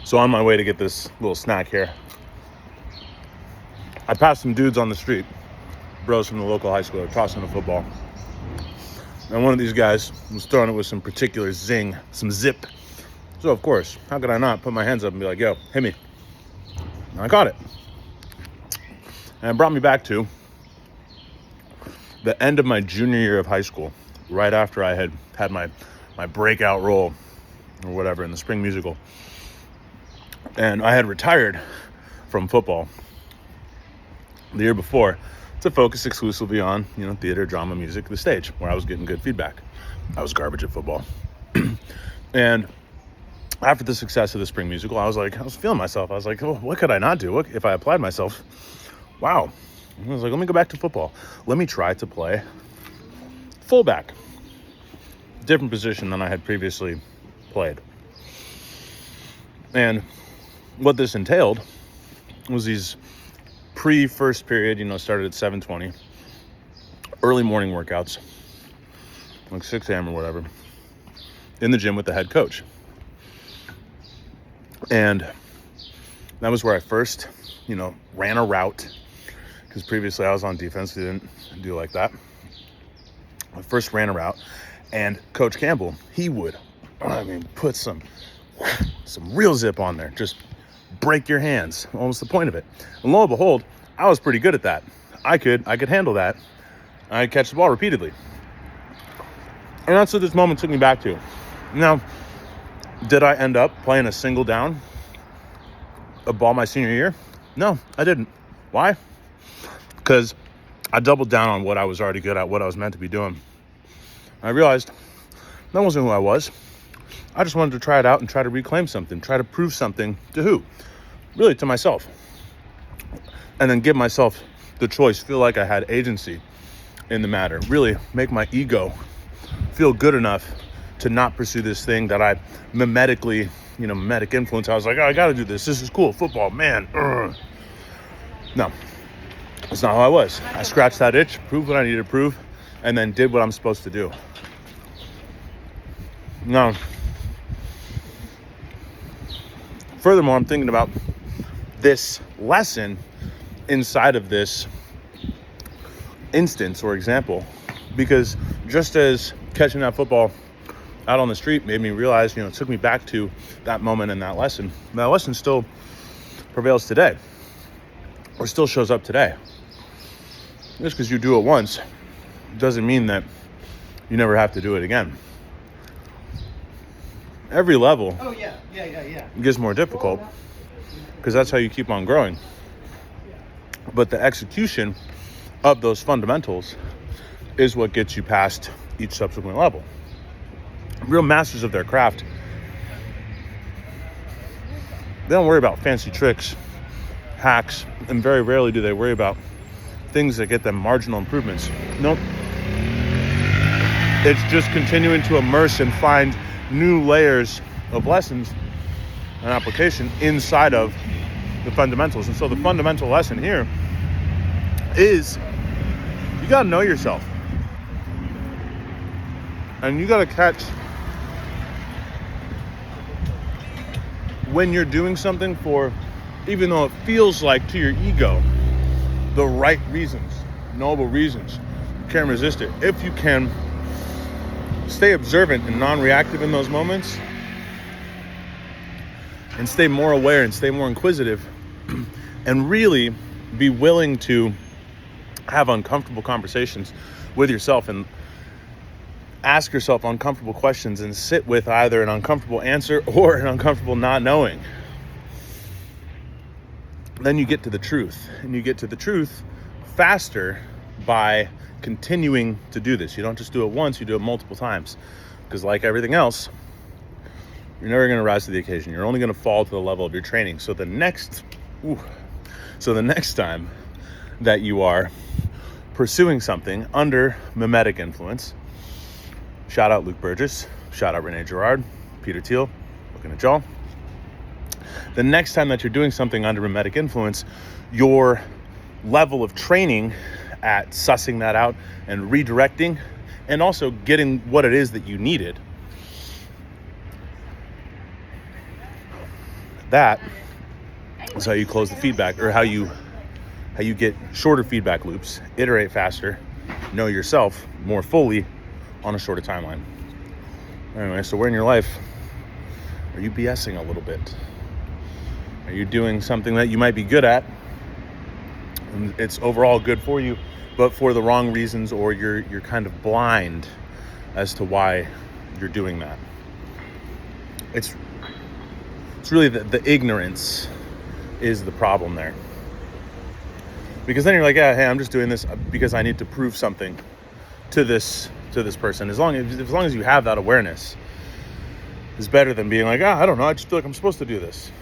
So on my way to get this little snack here, I passed some dudes on the street, bros from the local high school, tossing a football. And one of these guys was throwing it with some particular zing, some zip. So of course, how could I not put my hands up and be like, yo, hit me. And I caught it. And it brought me back to the end of my junior year of high school, right after I had had my breakout role or whatever in the spring musical. And I had retired from football the year before to focus exclusively on, theater, drama, music, the stage, where I was getting good feedback. I was garbage at football. And after the success of the spring musical, I was feeling myself. I was like, oh, what could I not do? What if I applied myself? Wow. I was like, let me go back to football. Let me try to play fullback. Different position than I had previously played. And what this entailed was these pre-first period, started at 7:20, early morning workouts, like 6 a.m. or whatever, in the gym with the head coach. And that was where I first, ran a route, because previously I was on defense, didn't do like that. I first ran a route, and Coach Campbell, he would, put some real zip on there, just break your hands, almost the point of it. And lo and behold, I was pretty good at that. I could handle that. I'd catch the ball repeatedly. And that's what this moment took me back to. Now, did I end up playing a single down a ball my senior year? No, I didn't. Why? Because I doubled down on what I was already good at, what I was meant to be doing. I realized that wasn't who I was. I just wanted to try it out and try to reclaim something, try to prove something to who? Really, to myself. And then give myself the choice, feel like I had agency in the matter, really make my ego feel good enough to not pursue this thing that I mimetic influence. I was like, oh, I got to do this. This is cool. Football, man. No, that's not how I was. I scratched that itch, proved what I needed to prove, and then did what I'm supposed to do. Now, furthermore, I'm thinking about this lesson inside of this instance or example, because just as catching that football out on the street made me realize, it took me back to that moment and that lesson still prevails today, or still shows up today. Just because you do it once doesn't mean that you never have to do it again. Every level gets more difficult, because that's how you keep on growing. But the execution of those fundamentals is what gets you past each subsequent level. Real masters of their craft, they don't worry about fancy tricks, hacks, and very rarely do they worry about things that get them marginal improvements. Nope. It's just continuing to immerse and find new layers of lessons and application inside of the fundamentals. And so the fundamental lesson here is you got to know yourself. And you got to catch when you're doing something for, even though it feels like to your ego, the right reasons, noble reasons. You can't resist it. If you can stay observant and non-reactive in those moments, and stay more aware and stay more inquisitive, and really be willing to have uncomfortable conversations with yourself and ask yourself uncomfortable questions and sit with either an uncomfortable answer or an uncomfortable not knowing, then you get to the truth. And you get to the truth faster by continuing to do this. You don't just do it once, you do it multiple times. Because like everything else, you're never going to rise to the occasion. You're only going to fall to the level of your training. So the next time that you are pursuing something under mimetic influence, shout out Luke Burgess, shout out Renee Girard, Peter Thiel, looking at y'all. The next time that you're doing something under mimetic influence, your level of training at sussing that out and redirecting and also getting what it is that you needed That is how you close the feedback, or how you get shorter feedback loops, iterate faster, know yourself more fully on a shorter timeline. Anyway, so where in your life are you BSing a little bit? Are you doing something that you might be good at, and it's overall good for you, but for the wrong reasons, or you're kind of blind as to why you're doing that? It's really the ignorance is the problem there. Because then you're like, yeah, hey, I'm just doing this because I need to prove something to this person. As long as you have that awareness, is better than being like, I don't know, I just feel like I'm supposed to do this.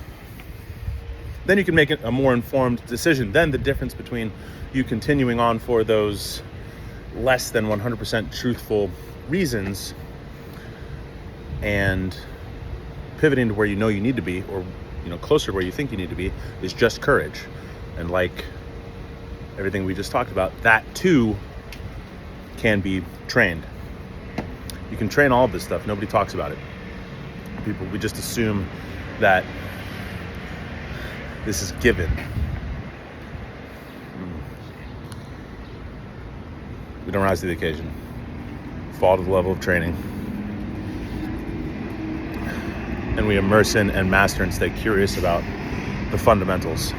Then you can make a more informed decision. Then the difference between you continuing on for those less than 100% truthful reasons and pivoting to where you know you need to be, or closer to where you think you need to be, is just courage. And like everything we just talked about, that too can be trained. You can train all of this stuff. Nobody talks about it. We just assume that this is given. We don't rise to the occasion. Fall to the level of training. And we immerse in and master and stay curious about the fundamentals.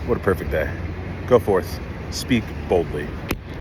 What a perfect day. Go forth. Speak boldly.